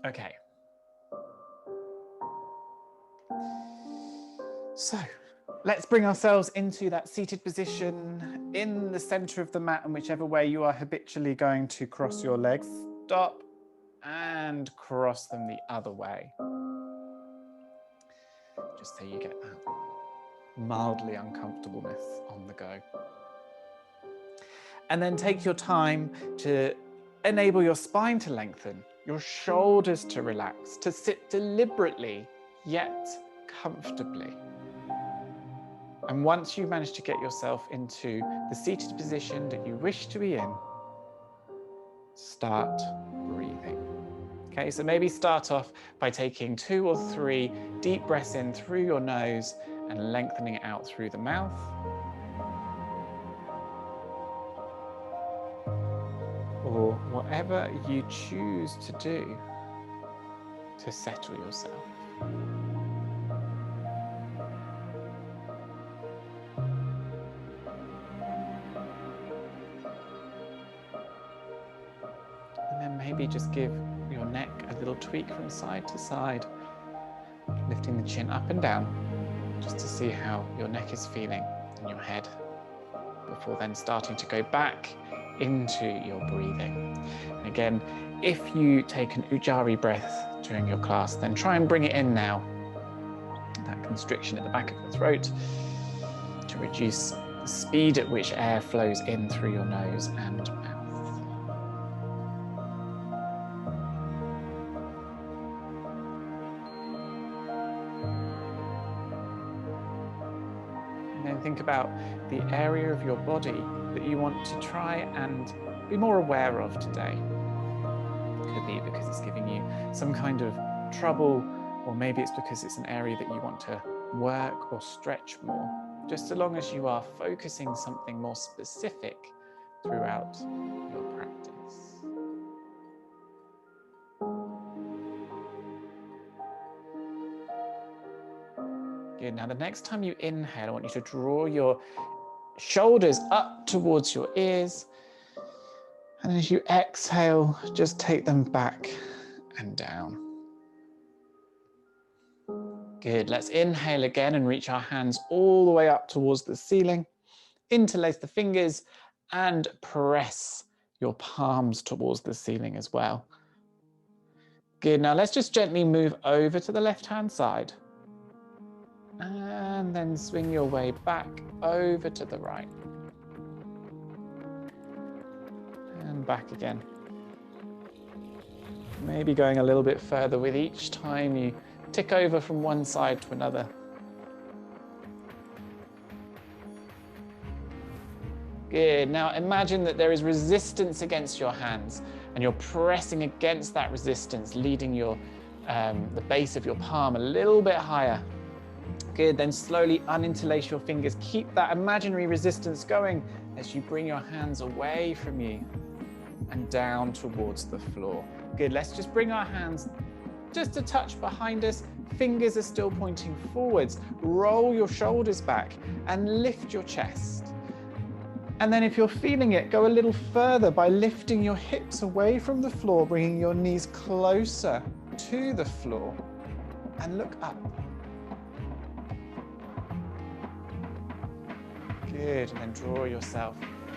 Okay. So let's bring ourselves into that seated position in the center of the mat, and whichever way you are habitually going to cross your legs, stop and cross them the other way. Just so you get that mildly uncomfortableness on the go. And then take your time to enable your spine to lengthen, your shoulders to relax, to sit deliberately yet comfortably. And once you manage to get yourself into the seated position that you wish to be in, start breathing. Okay, so maybe start off by taking 2 or 3 deep breaths in through your nose and lengthening it out through the mouth. Or whatever you choose to do to settle yourself. And then maybe just give your neck a little tweak from side to side, lifting the chin up and down, just to see how your neck is feeling in your head, before then starting to go back into your breathing. And again, if you take an Ujjayi breath during your class, then try and bring it in now. That constriction at the back of the throat to reduce the speed at which air flows in through your nose and mouth. And then think about the area of your body that you want to try and be more aware of today. Could be because it's giving you some kind of trouble, or maybe it's because it's an area that you want to work or stretch more, just so long as you are focusing something more specific throughout your practice. Good. Now the next time you inhale, I want you to draw your shoulders up towards your ears. And as you exhale, just take them back and down. Good. Let's inhale again and reach our hands all the way up towards the ceiling. Interlace the fingers and press your palms towards the ceiling as well. Good. Now let's just gently move over to the left-hand side. And then swing your way back over to the right. And back again. Maybe going a little bit further with each time you tick over from one side to another. Good. Now imagine that there is resistance against your hands and you're pressing against that resistance, leading your the base of your palm a little bit higher. Good. Then slowly uninterlace your fingers. Keep that imaginary resistance going as you bring your hands away from you and down towards the floor. Good. Let's just bring our hands just a touch behind us. Fingers are still pointing forwards. Roll your shoulders back and lift your chest. And then if you're feeling it, go a little further by lifting your hips away from the floor, bringing your knees closer to the floor, and look up. Good. And then draw yourself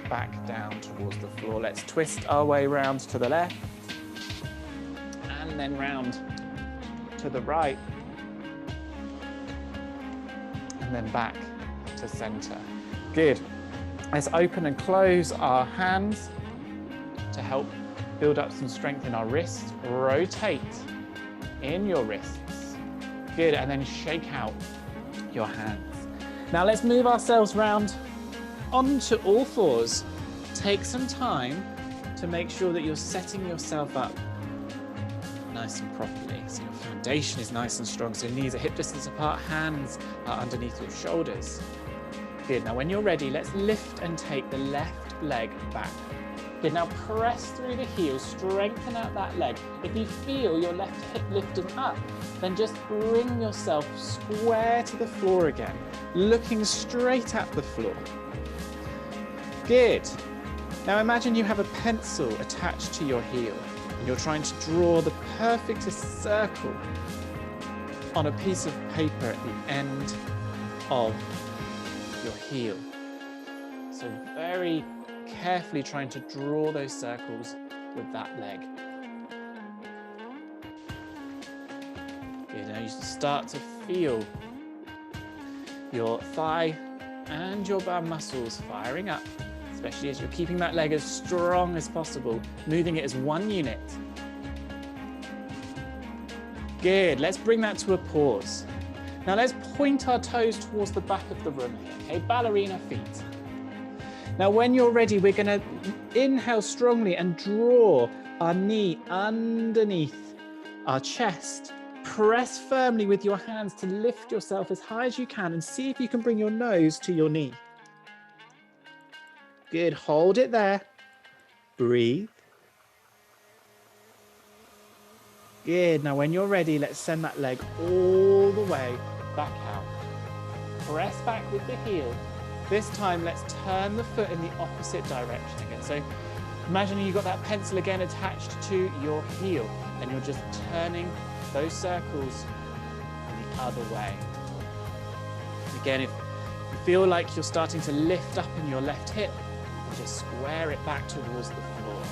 back down towards the floor. Let's twist our way round to the left and then round to the right and then back to center. Good. Let's open and close our hands to help build up some strength in our wrists. Rotate in your wrists. Good. And then shake out your hands. Now let's move ourselves round onto all fours. Take some time to make sure that you're setting yourself up nice and properly. So your foundation is nice and strong. So knees are hip distance apart, hands are underneath your shoulders. Good. Now when you're ready, let's lift and take the left leg back. Good. Now press through the heels, strengthen out that leg. If you feel your left hip lifting up, then just bring yourself square to the floor again, looking straight at the floor. Good. Now imagine you have a pencil attached to your heel. And you're trying to draw the perfectest circle on a piece of paper at the end of your heel. So very carefully trying to draw those circles with that leg. Good, now you start to feel your thigh and your bum muscles firing up, especially as you're keeping that leg as strong as possible, moving it as one unit. Good, let's bring that to a pause. Now let's point our toes towards the back of the room here, okay? Ballerina feet. Now when you're ready, we're gonna inhale strongly and draw our knee underneath our chest. Press firmly with your hands to lift yourself as high as you can and see if you can bring your nose to your knee. Good, hold it there. Breathe. Good, now when you're ready, let's send that leg all the way back out. Press back with the heel. This time, let's turn the foot in the opposite direction again. So imagine you've got that pencil again attached to your heel and you're just turning those circles the other way. Again, if you feel like you're starting to lift up in your left hip, just square it back towards the floor.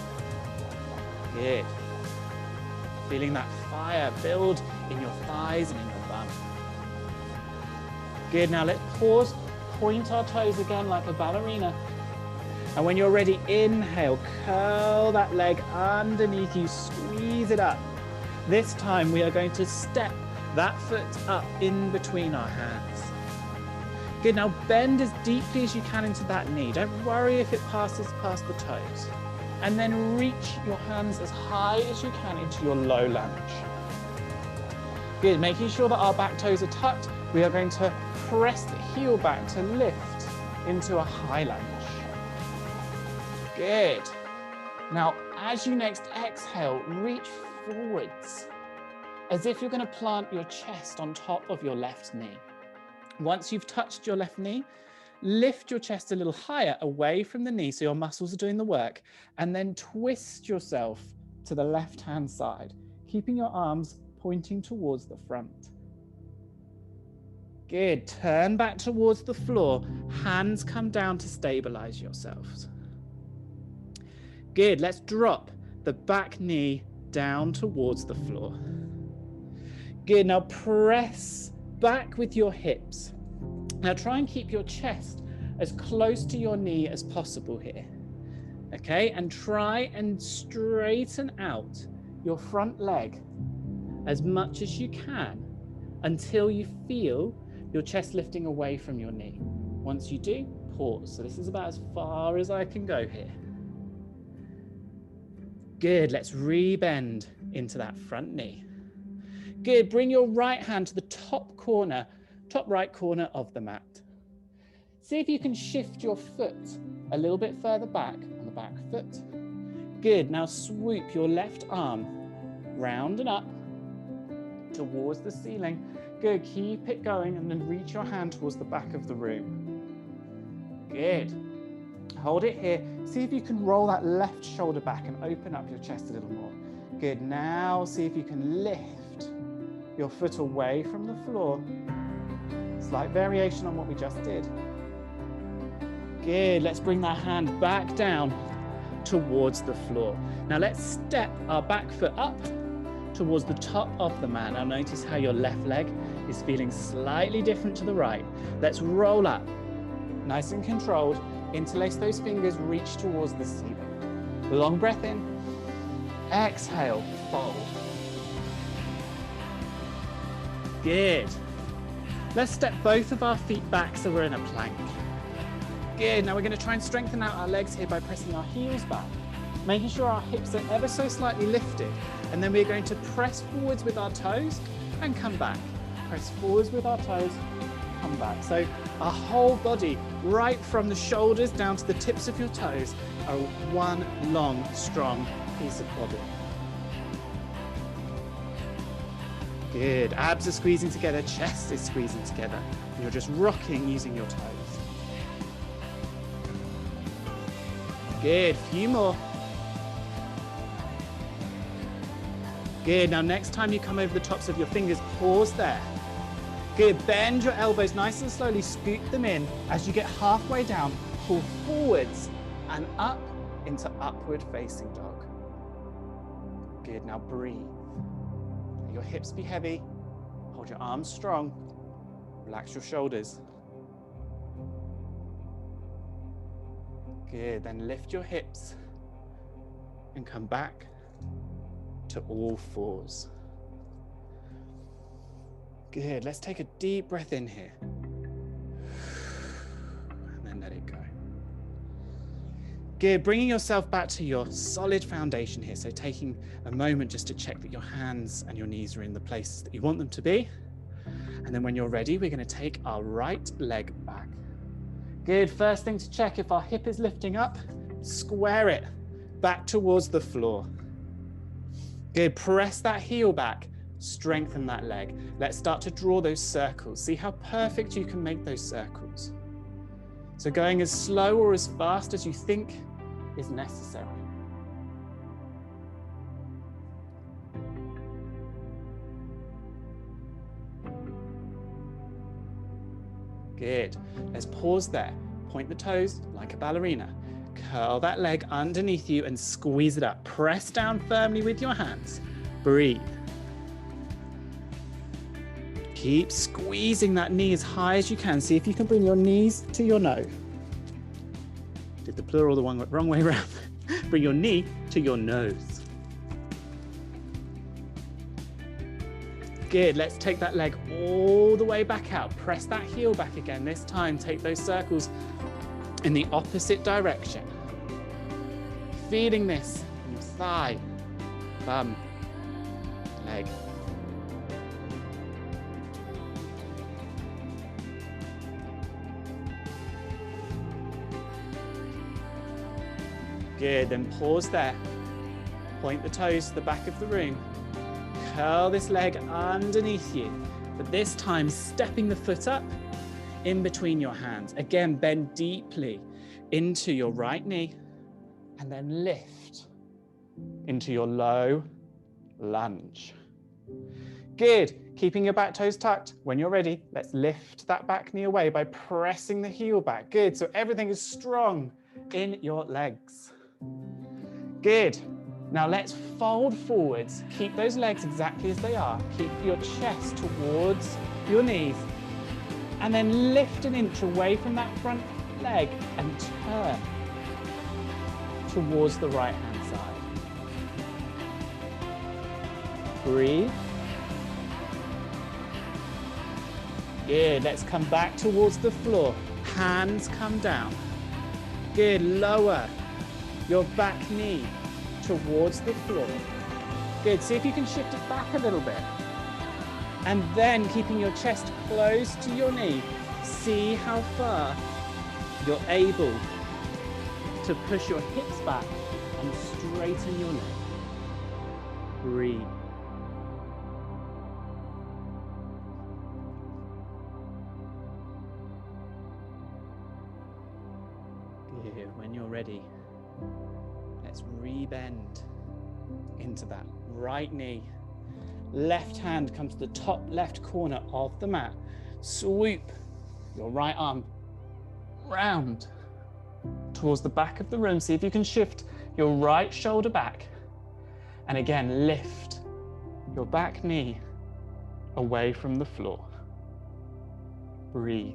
Good. Feeling that fire build in your thighs and in your bum. Good, now let's pause, point our toes again like a ballerina. And when you're ready, inhale, curl that leg underneath you, squeeze it up. This time we are going to step that foot up in between our hands. Good, now bend as deeply as you can into that knee. Don't worry if it passes past the toes. And then reach your hands as high as you can into your low lunge. Good, making sure that our back toes are tucked, we are going to press the heel back to lift into a high lunge. Good. Now, as you next exhale, reach forwards, as if you're going to plant your chest on top of your left knee. Once you've touched your left knee, lift your chest a little higher away from the knee so your muscles are doing the work, and then twist yourself to the left-hand side, keeping your arms pointing towards the front. Good, turn back towards the floor, hands come down to stabilize yourselves. Good, let's drop the back knee down towards the floor. Good, now press back with your hips. Now try and keep your chest as close to your knee as possible here. Okay, and try and straighten out your front leg as much as you can until you feel your chest lifting away from your knee. Once you do, pause. So this is about as far as I can go here. Good, let's rebend into that front knee. Good, bring your right hand to the top right corner of the mat. See if you can shift your foot a little bit further back on the back foot. Good, now swoop your left arm round and up towards the ceiling. Good, keep it going and then reach your hand towards the back of the room. Good. Hold it here. See if you can roll that left shoulder back and open up your chest a little more. Good, now see if you can lift your foot away from the floor. Slight variation on what we just did. Good, let's bring that hand back down towards the floor. Now let's step our back foot up towards the top of the mat. Now notice how your left leg is feeling slightly different to the right. Let's roll up, nice and controlled. Interlace those fingers, reach towards the ceiling. Long breath in, exhale, fold. Good. Let's step both of our feet back so we're in a plank. Good, now we're going to try and strengthen out our legs here by pressing our heels back, making sure our hips are ever so slightly lifted. And then we're going to press forwards with our toes and come back. Press forwards with our toes, come back. So our whole body, right from the shoulders down to the tips of your toes, are one long, strong piece of body. Good, abs are squeezing together, chest is squeezing together. You're just rocking using your toes. Good, few more. Good, now next time you come over the tops of your fingers, pause there. Good, bend your elbows nice and slowly, scoop them in. As you get halfway down, pull forwards and up into upward facing dog. Good, now breathe. Let your hips be heavy, hold your arms strong, relax your shoulders. Good, then lift your hips and come back to all fours. Good, let's take a deep breath in here. And then let it go. Good, bringing yourself back to your solid foundation here. So taking a moment just to check that your hands and your knees are in the places that you want them to be. And then when you're ready, we're going to take our right leg back. Good, first thing to check, if our hip is lifting up, square it back towards the floor. Good, press that heel back. Strengthen that leg. Let's start to draw those circles. See how perfect you can make those circles. So going as slow or as fast as you think is necessary. Good. Let's pause there. Point the toes like a ballerina. Curl that leg underneath you and squeeze it up. Press down firmly with your hands. Breathe. Keep squeezing that knee as high as you can. See if you can bring your knees to your nose. Did the plural the wrong way around. Bring your knee to your nose. Good, let's take that leg all the way back out. Press that heel back again. This time, take those circles in the opposite direction. Feeling this in your thigh, bum, leg. Good, then pause there. Point the toes to the back of the room. Curl this leg underneath you, but this time stepping the foot up in between your hands. Again, bend deeply into your right knee and then lift into your low lunge. Good, keeping your back toes tucked. When you're ready, let's lift that back knee away by pressing the heel back. Good, so everything is strong in your legs. Good. Now let's fold forwards. Keep those legs exactly as they are. Keep your chest towards your knees. And then lift an inch away from that front leg and turn towards the right hand side. Breathe. Good. Let's come back towards the floor. Hands come down. Good. Lower your back knee towards the floor. Good, see if you can shift it back a little bit. And then keeping your chest close to your knee, see how far you're able to push your hips back and straighten your leg. Breathe. Good, when you're ready, let's rebend into that right knee. Left hand comes to the top left corner of the mat. Swoop your right arm round towards the back of the room. See if you can shift your right shoulder back. And again, lift your back knee away from the floor. Breathe.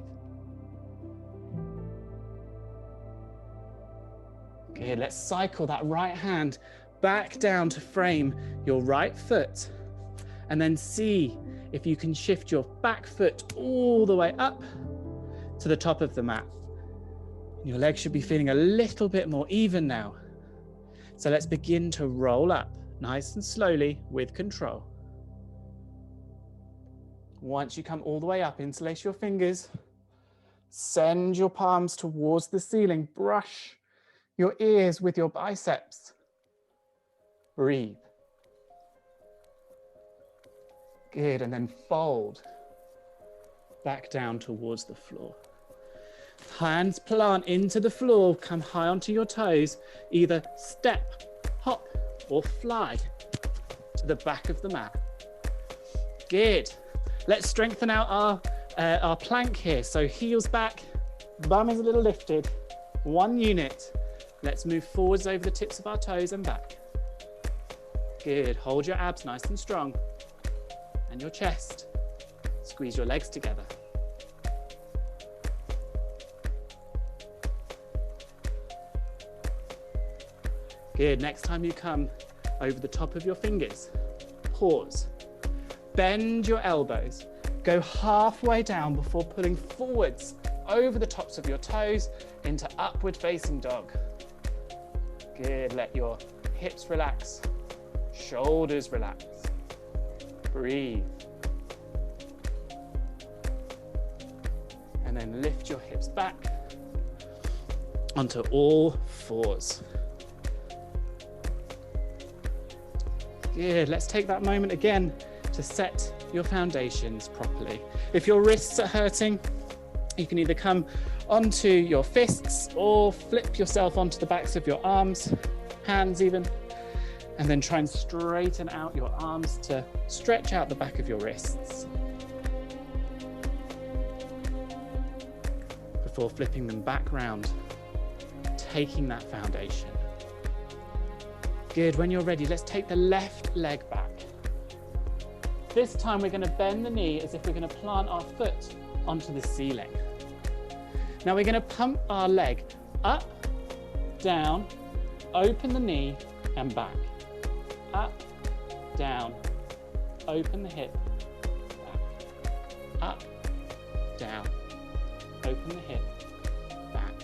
Good, let's cycle that right hand back down to frame your right foot. And then see if you can shift your back foot all the way up to the top of the mat. Your legs should be feeling a little bit more even now. So let's begin to roll up nice and slowly with control. Once you come all the way up, interlace your fingers. Send your palms towards the ceiling. Brush your ears with your biceps. Breathe. Good, and then fold back down towards the floor. Hands plant into the floor, come high onto your toes. Either step, hop, or fly to the back of the mat. Good. Let's strengthen out our plank here. So heels back, bum is a little lifted. 1 unit. Let's move forwards over the tips of our toes and back. Good. Hold your abs nice and strong. And your chest. Squeeze your legs together. Good. Next time you come over the top of your fingers, pause. Bend your elbows. Go halfway down before pulling forwards over the tops of your toes into upward facing dog. Good. Let your hips relax, shoulders relax. Breathe. And then lift your hips back onto all fours. Good. Let's take that moment again to set your foundations properly. If your wrists are hurting, you can either come onto your fists or flip yourself onto the backs of your arms, hands even, and then try and straighten out your arms to stretch out the back of your wrists before flipping them back round, taking that foundation. Good. When you're ready, let's take the left leg back. This time we're going to bend the knee as if we're going to plant our foot onto the ceiling. Now we're going to pump our leg up, down, open the knee and back. Up, down, open the hip, back. Up, down, open the hip, back.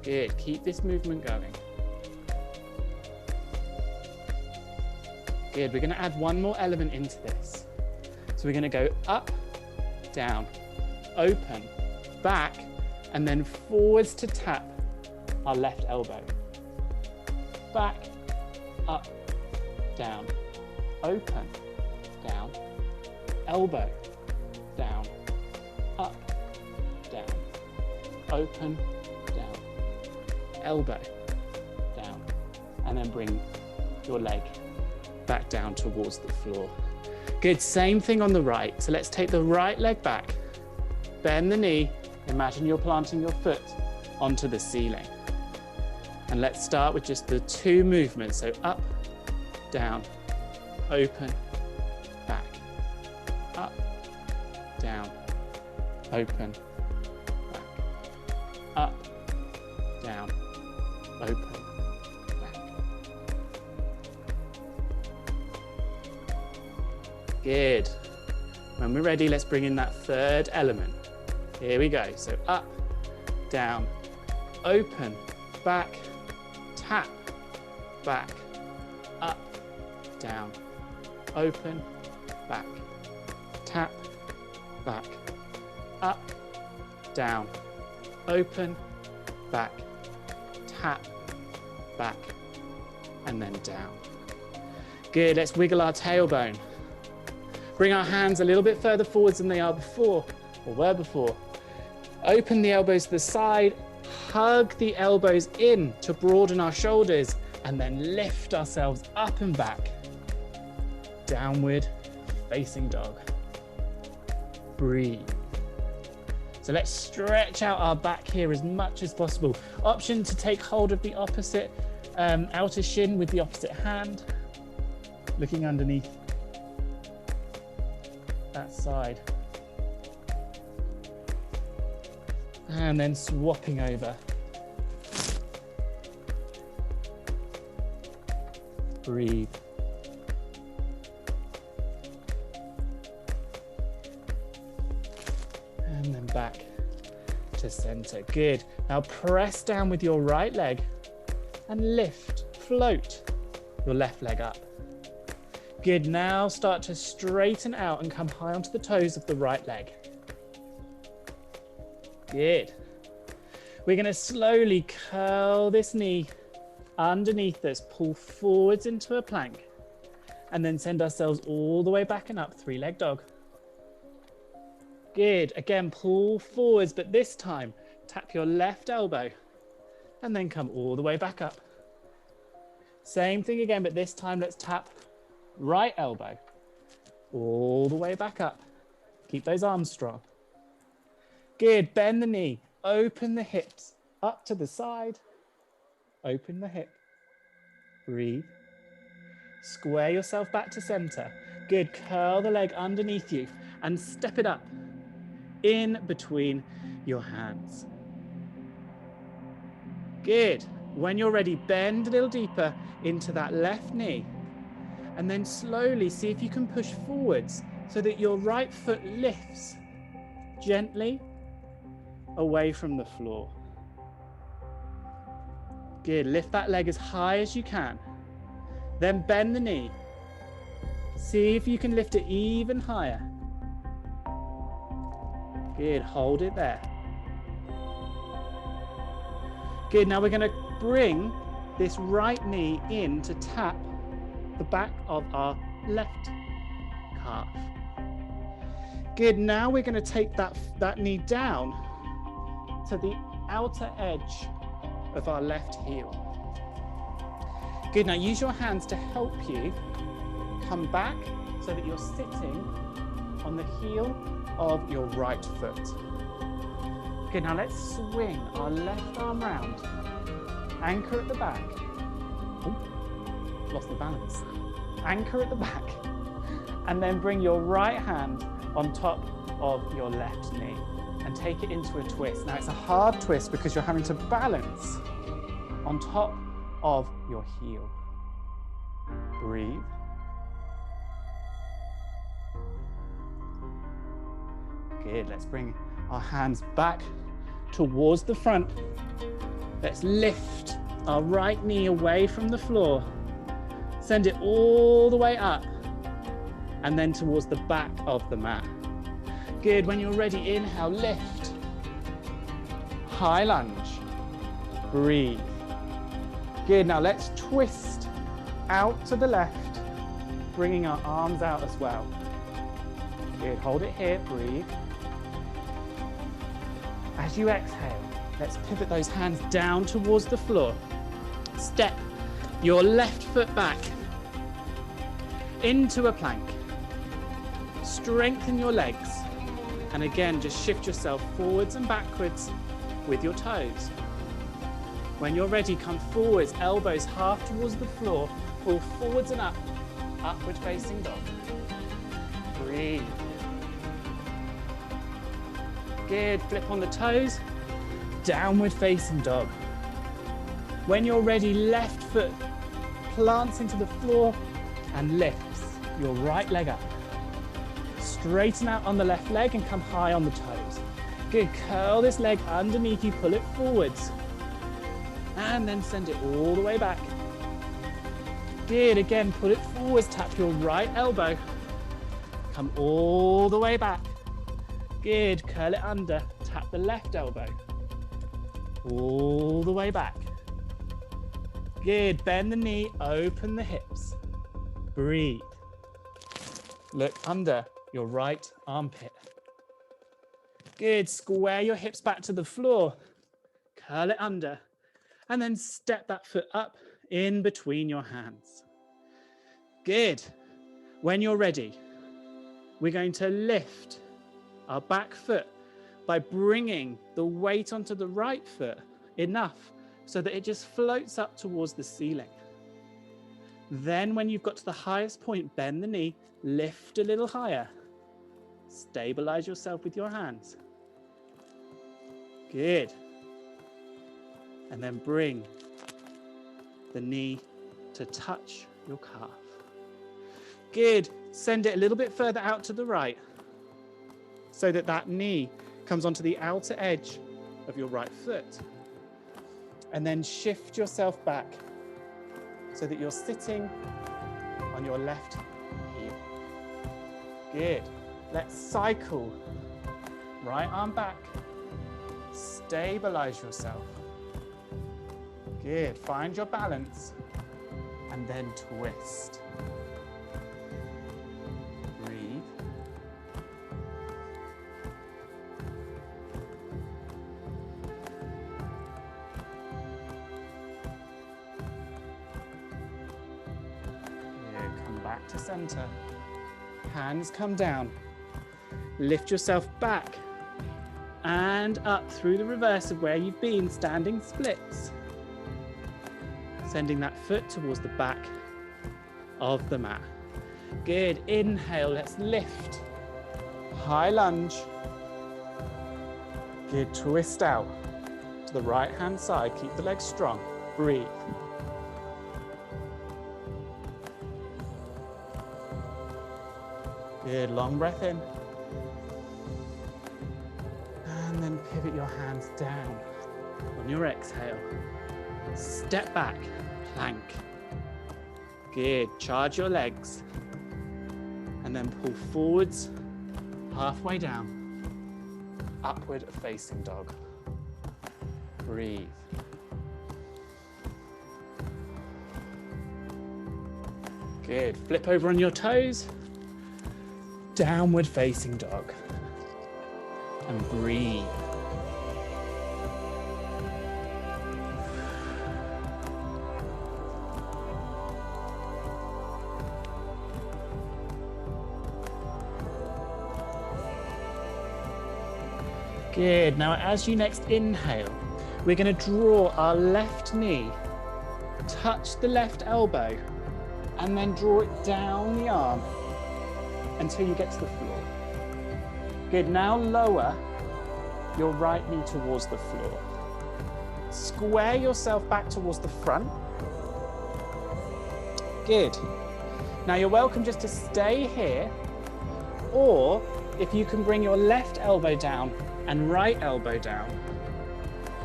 Good. Keep this movement going. Good. We're going to add one more element into this. So we're going to go up, down, open, back, and then forwards to tap our left elbow. Back, up, down, open, down, elbow, down, up, down, open, down, elbow, down, and then bring your leg back down towards the floor. Good. Same thing on the right. So let's take the right leg back, bend the knee, imagine you're planting your foot onto the ceiling. And let's start with just the 2 movements. So up, down, open, back, up, down, open, back, up, down, open, back. Good. When we're ready, let's bring in that 3rd element. Here we go. So up, down, open, back, tap, back, up, down, open, back, tap, back, up, down, open, back, tap, back, and then down. Good. Let's wiggle our tailbone. Bring our hands a little bit further forwards than they are before, or were before. Open the elbows to the side, hug the elbows in to broaden our shoulders, and then lift ourselves up and back. Downward facing dog. Breathe. So let's stretch out our back here as much as possible. Option to take hold of the opposite outer shin with the opposite hand, looking underneath that side. And then swapping over. Breathe. And then back to center. Good. Now press down with your right leg and lift, float your left leg up. Good. Now start to straighten out and come high onto the toes of the right leg. Good. We're going to slowly curl this knee underneath us, pull forwards into a plank, and then send ourselves all the way back and up, 3-leg dog. Good. Again, pull forwards, but this time tap your left elbow and then come all the way back up. Same thing again, but this time let's tap right elbow, all the way back up. Keep those arms strong. Good, bend the knee, open the hips, up to the side, open the hip, breathe. Square yourself back to center. Good, curl the leg underneath you and step it up in between your hands. Good, when you're ready, bend a little deeper into that left knee and then slowly see if you can push forwards so that your right foot lifts gently away from the floor. Good, lift that leg as high as you can. Then bend the knee. See if you can lift it even higher. Good, hold it there. Good, now we're going to bring this right knee in to tap the back of our left calf. Good, now we're going to take that knee down to the outer edge of our left heel. Good, now use your hands to help you come back so that you're sitting on the heel of your right foot. Good, now let's swing our left arm round. Anchor at the back. Ooh, lost the balance. Anchor at the back. And then bring your right hand on top of your left knee and take it into a twist. Now it's a hard twist because you're having to balance on top of your heel. Breathe. Good, let's bring our hands back towards the front. Let's lift our right knee away from the floor. Send it all the way up and then towards the back of the mat. Good, when you're ready, inhale, lift. High lunge. Breathe. Good, now let's twist out to the left, bringing our arms out as well. Good, hold it here, breathe. As you exhale, let's pivot those hands down towards the floor. Step your left foot back into a plank. Strengthen your legs. And again, just shift yourself forwards and backwards with your toes. When you're ready, come forwards, elbows half towards the floor, pull forwards and up, upward facing dog. Breathe. Good, flip on the toes, downward facing dog. When you're ready, left foot plants into the floor and lifts your right leg up. Straighten out on the left leg and come high on the toes. Good, curl this leg underneath you, pull it forwards. And then send it all the way back. Good, again, pull it forwards, tap your right elbow. Come all the way back. Good, curl it under, tap the left elbow. All the way back. Good, bend the knee, open the hips. Breathe. Look under your right armpit. Good, square your hips back to the floor. Curl it under. And then step that foot up in between your hands. Good. When you're ready, we're going to lift our back foot by bringing the weight onto the right foot enough so that it just floats up towards the ceiling. Then when you've got to the highest point, bend the knee, lift a little higher. Stabilize yourself with your hands. Good. And then bring the knee to touch your calf. Good. Send it a little bit further out to the right so that that knee comes onto the outer edge of your right foot. And then shift yourself back so that you're sitting on your left heel. Good. Let's cycle. Right arm back. Stabilize yourself. Good. Find your balance and then twist. Breathe. Good. Come back back to center. Hands come down. Lift yourself back and up through the reverse of where you've been, standing splits. Sending that foot towards the back of the mat. Good. Inhale, let's lift. High lunge. Good. Twist out to the right hand side. Keep the legs strong. Breathe. Good. Long breath in. And then pivot your hands down. On your exhale, step back, plank. Good. Charge your legs. And then pull forwards, halfway down. Upward facing dog. Breathe. Good. Flip over on your toes. Downward facing dog. And breathe. Good. Now, as you next inhale, we're going to draw our left knee, touch the left elbow, and then draw it down the arm until you get to the floor. Good. Now lower your right knee towards the floor. Square yourself back towards the front. Good. Now you're welcome just to stay here, or if you can bring your left elbow down and right elbow down,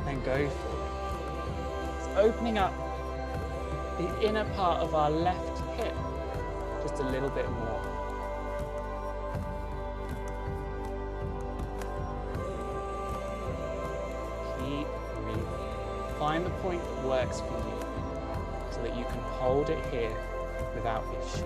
then go for it. It's opening up the inner part of our left hip just a little bit more. Keep breathing. Find the point that works for you so that you can hold it here without issue.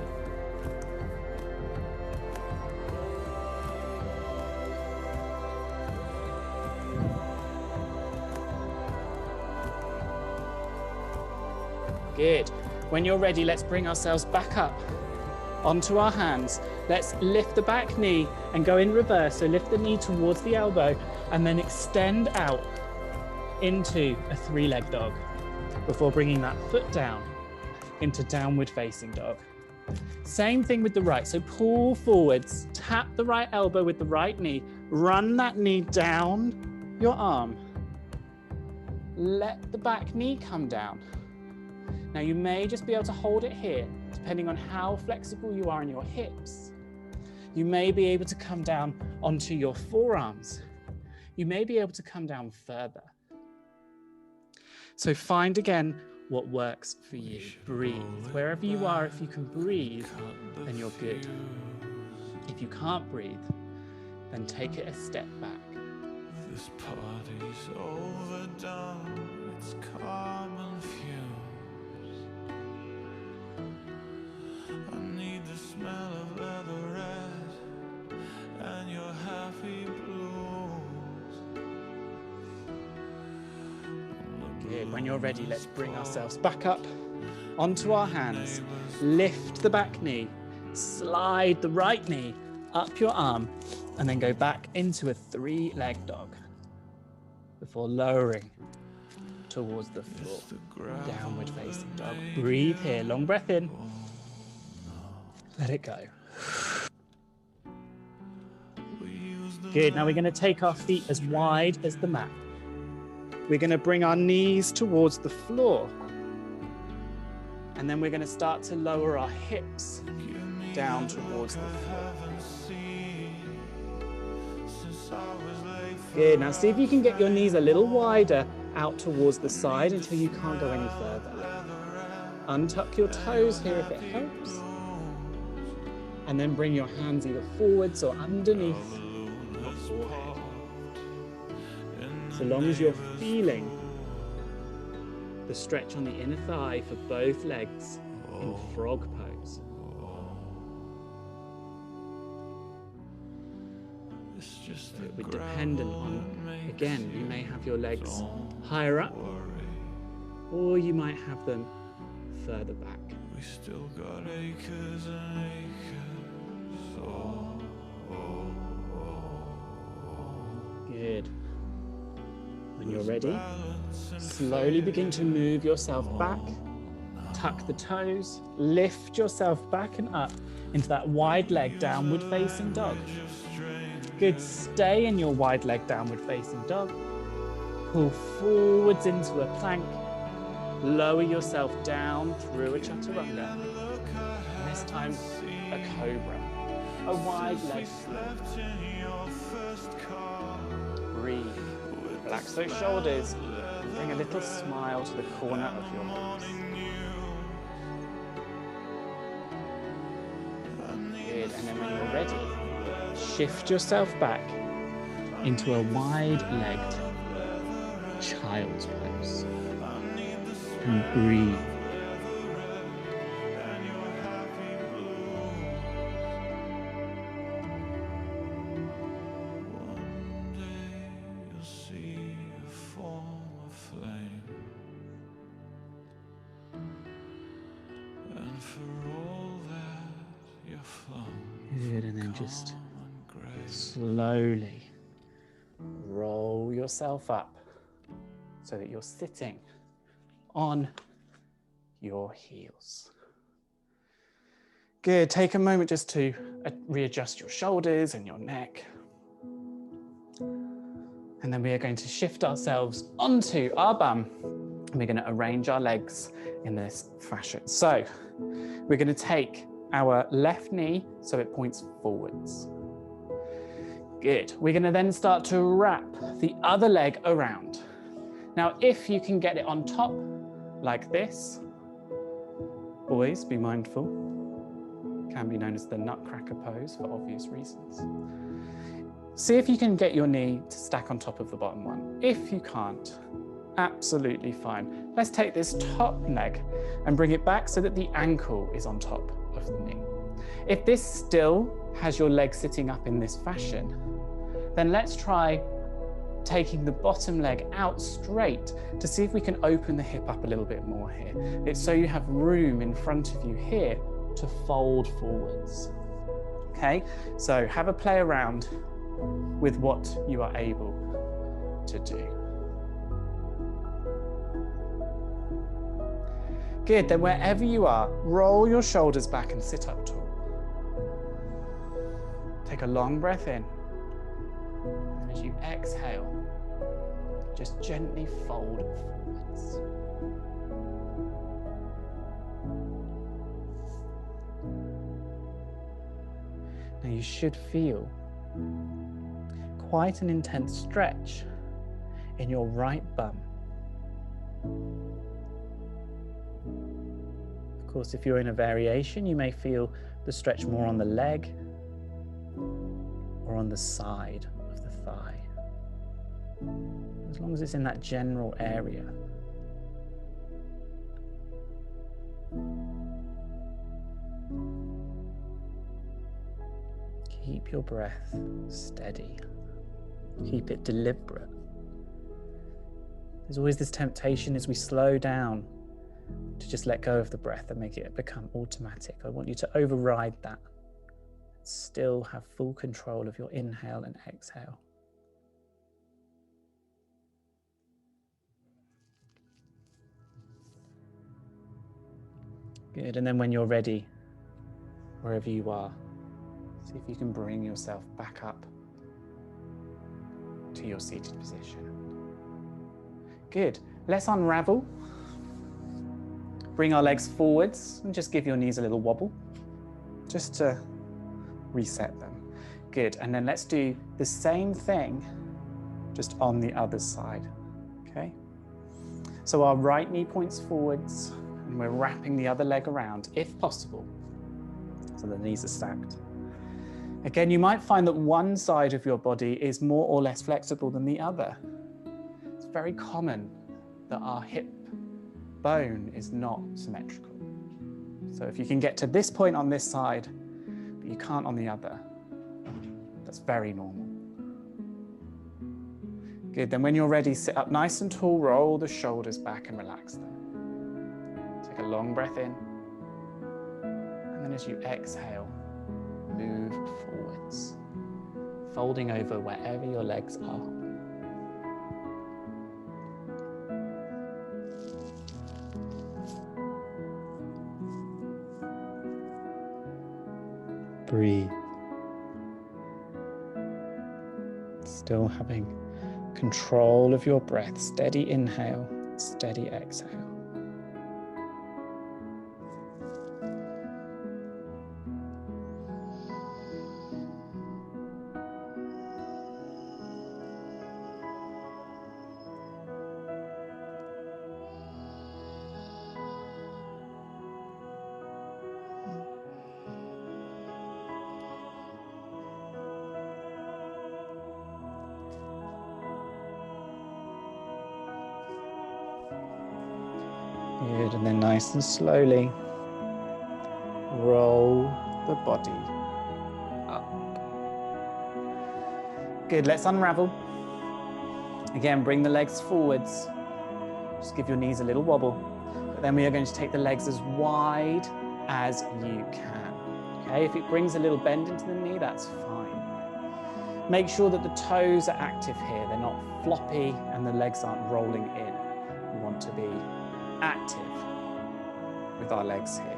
Good. When you're ready, let's bring ourselves back up onto our hands. Let's lift the back knee and go in reverse. So lift the knee towards the elbow and then extend out into a three-leg dog before bringing that foot down into downward facing dog. Same thing with the right. So pull forwards, tap the right elbow with the right knee, run that knee down your arm. Let the back knee come down. Now you may just be able to hold it here, depending on how flexible you are in your hips. You may be able to come down onto your forearms. You may be able to come down further. So find again what works for you. Breathe. Wherever you are, if you can breathe, then you're good. If you can't breathe, then take it a step back. This party's overdone, it's common fumes. I need the smell of leather red and your happy blues. Good. When you're ready, let's bring ourselves back up onto our hands. Lift the back knee, slide the right knee up your arm, and then go back into a three-leg dog before lowering towards the floor. Downward facing dog. Breathe here. Long breath in. Let it go. Good. Now we're going to take our feet as wide as the mat. We're going to bring our knees towards the floor. And then we're going to start to lower our hips down towards the floor. Good. Now see if you can get your knees a little wider out towards the side until you can't go any further. Untuck your toes here if it helps. And then bring your hands either forwards or underneath your forehead. So long as you're feeling the stretch on the inner thigh for both legs in frog pose. It would be dependent on, again, you may have your legs higher up, or you might have them further back. we still got acres and acres. Oh, oh, oh. Good. When you're ready, slowly begin to move yourself back. Tuck the toes, lift yourself back and up into that wide leg downward facing dog. Good, stay in your wide leg downward facing dog. Pull forwards into a plank. Lower yourself down through a chaturanga. And this time, a cobra. A wide leg. Breathe. Relax those shoulders. Bring a little smile to the corner of your lips. Good, and then when you're ready, shift yourself back into a wide-legged child's pose. And breathe. Good, and then just slowly roll yourself up so that you're sitting on your heels. Good, take a moment just to readjust your shoulders and your neck. And then we are going to shift ourselves onto our bum and we're going to arrange our legs in this fashion. So we're going to take our left knee so it points forwards. Good. We're going to then start to wrap the other leg around. Now, if you can get it on top like this, boys, be mindful. Can be known as the nutcracker pose for obvious reasons. See if you can get your knee to stack on top of the bottom one. If you can't, absolutely fine. Let's take this top leg and bring it back so that the ankle is on top of the knee. If this still has your leg sitting up in this fashion, then let's try taking the bottom leg out straight to see if we can open the hip up a little bit more here. It's so you have room in front of you here to fold forwards. Okay, so have a play around with what you are able to do. Good, then wherever you are, roll your shoulders back and sit up tall. Take a long breath in. And as you exhale, just gently fold forwards. Now you should feel quite an intense stretch in your right bum. Of course, if you're in a variation, you may feel the stretch more on the leg or on the side of the thigh. As long as it's in that general area. Keep your breath steady. Keep it deliberate. There's always this temptation as we slow down to just let go of the breath and make it become automatic. I want you to override that. Still have full control of your inhale and exhale. Good, and then when you're ready, wherever you are, see if you can bring yourself back up to your seated position. Good, let's unravel. Bring our legs forwards and just give your knees a little wobble, just to reset them. Good, and then let's do the same thing, just on the other side, okay? So our right knee points forwards and we're wrapping the other leg around, if possible, so the knees are stacked. Again, you might find that one side of your body is more or less flexible than the other. It's very common that our hip bone is not symmetrical. So if you can get to this point on this side, but you can't on the other, that's very normal. Good, then when you're ready, sit up nice and tall, roll the shoulders back and relax them. Take a long breath in And then as you exhale, move forwards, folding over wherever your legs are. Breathe. Still having control of your breath. Steady inhale, steady exhale. Good, and then nice and slowly roll the body up. Good, let's unravel. Again, bring the legs forwards. Just give your knees a little wobble. But then we are going to take the legs as wide as you can. Okay, if it brings a little bend into the knee, that's fine. Make sure that the toes are active here. They're not floppy and the legs aren't rolling in. We want to be active with our legs here.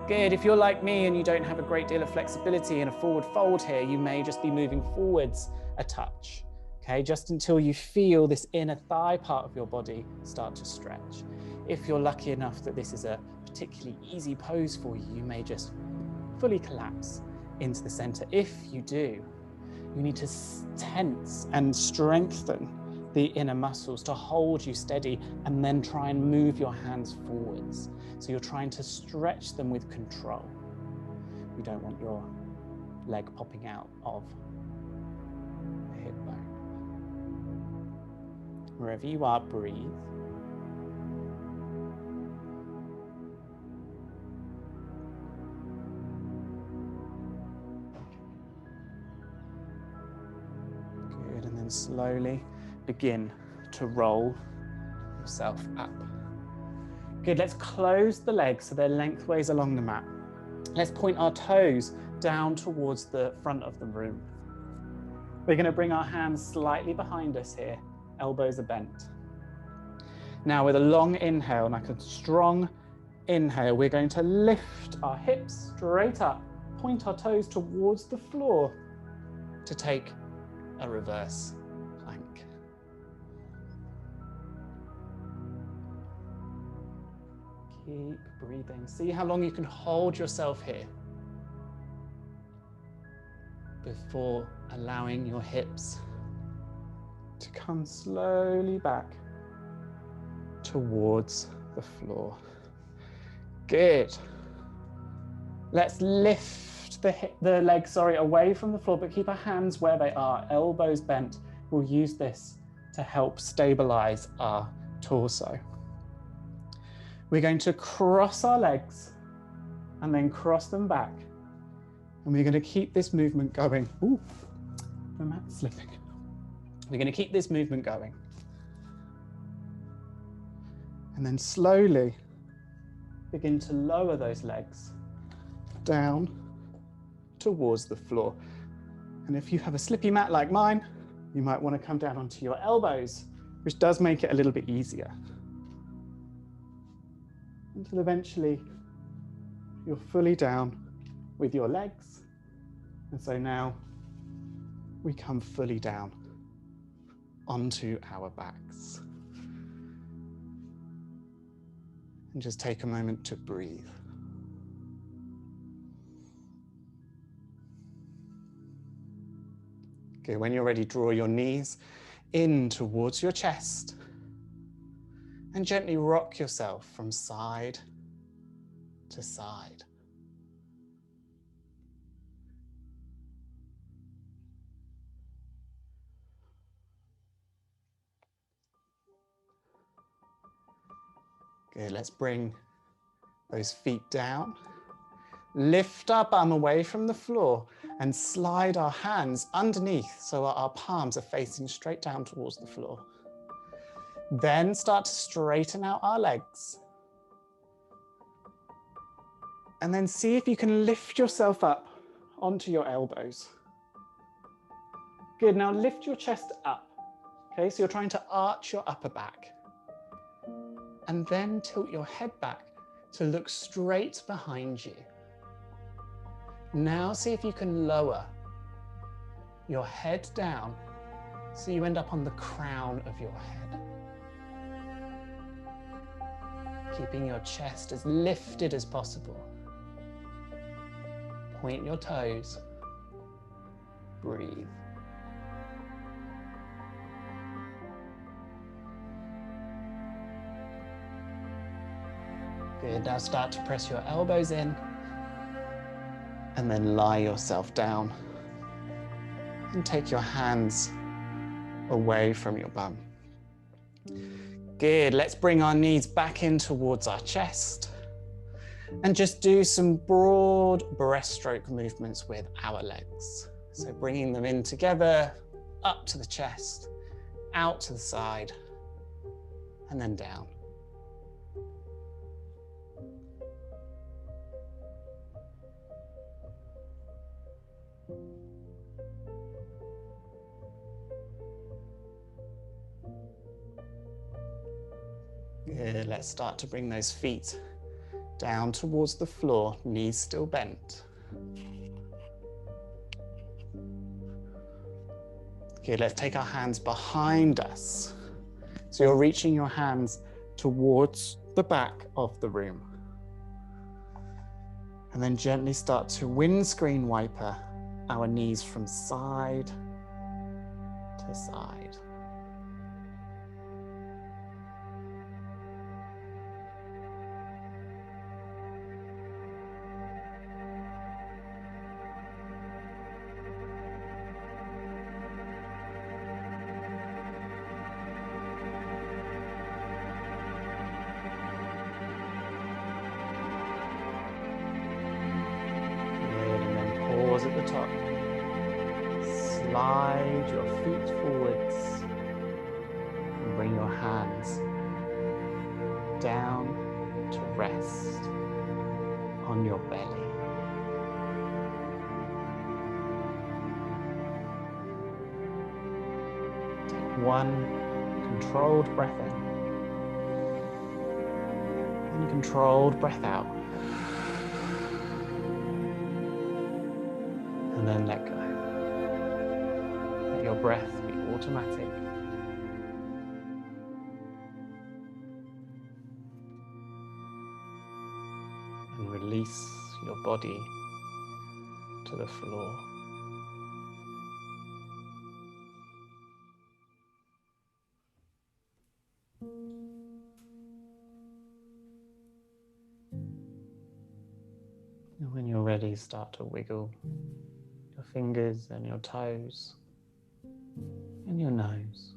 Good, if you're like me and you don't have a great deal of flexibility in a forward fold here, you may just be moving forwards a touch, okay? Just until you feel this inner thigh part of your body start to stretch. If you're lucky enough that this is a particularly easy pose for you, you may just fully collapse into the center. If you do, you need to tense and strengthen the inner muscles to hold you steady and then try and move your hands forwards. So you're trying to stretch them with control. You don't want your leg popping out of the hip bone. Wherever you are, breathe. Good, and then slowly begin to roll yourself up. Good, let's close the legs so they're lengthways along the mat. Let's point our toes down towards the front of the room. We're going to bring our hands slightly behind us here. Elbows are bent. Now with a long inhale, like a strong inhale, we're going to lift our hips straight up, point our toes towards the floor to take a reverse plank. Keep breathing. See how long you can hold yourself here before allowing your hips to come slowly back towards the floor. Good. Let's lift the legs, away from the floor, but keep our hands where they are, elbows bent. We'll use this to help stabilize our torso. We're going to cross our legs and then cross them back. And we're going to keep this movement going. Ooh, the mat's slipping. We're going to keep this movement going. And then slowly begin to lower those legs down towards the floor. And if you have a slippy mat like mine, you might want to come down onto your elbows, which does make it a little bit easier. Until eventually you're fully down with your legs. And so now we come fully down onto our backs. And just take a moment to breathe. Okay, when you're ready, draw your knees in towards your chest and gently rock yourself from side to side. Good, let's bring those feet down. Lift our bum away from the floor and slide our hands underneath so our palms are facing straight down towards the floor. Then start to straighten out our legs. And then see if you can lift yourself up onto your elbows. Good, now lift your chest up. Okay, so you're trying to arch your upper back. And then tilt your head back to look straight behind you. Now see if you can lower your head down so you end up on the crown of your head. Keeping your chest as lifted as possible. Point your toes. Breathe. Good, now start to press your elbows in and then lie yourself down and take your hands away from your bum. Good, let's bring our knees back in towards our chest and just do some broad breaststroke movements with our legs. So bringing them in together, up to the chest, out to the side, and then down. Good, let's start to bring those feet down towards the floor, knees still bent. Good, let's take our hands behind us. So you're reaching your hands towards the back of the room. And then gently start to windscreen wiper our knees from side to side. At the top. Slide your feet forwards and bring your hands down to rest on your belly. Take one controlled breath in and controlled breath out. And then let go. Let your breath be automatic. And release your body to the floor. And when you're ready, start to wiggle your fingers and your toes and your nose.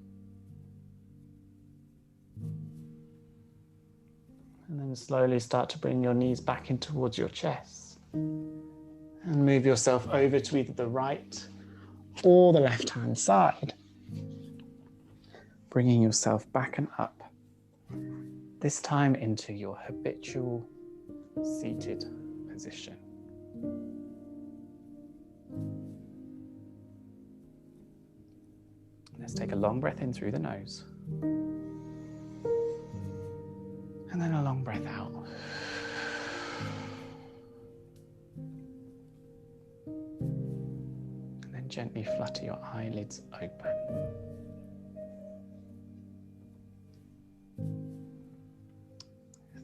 And then slowly start to bring your knees back in towards your chest and move yourself over to either the right or the left-hand side, bringing yourself back and up, this time into your habitual seated position. Let's take a long breath in through the nose. And then a long breath out. And then gently flutter your eyelids open.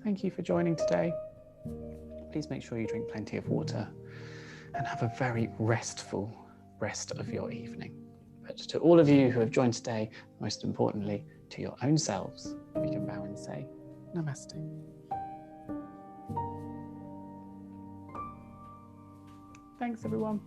Thank you for joining today. Please make sure you drink plenty of water and have a very restful rest of your evening. But to all of you who have joined today, most importantly, to your own selves, we can bow and say, Namaste. Thanks, everyone.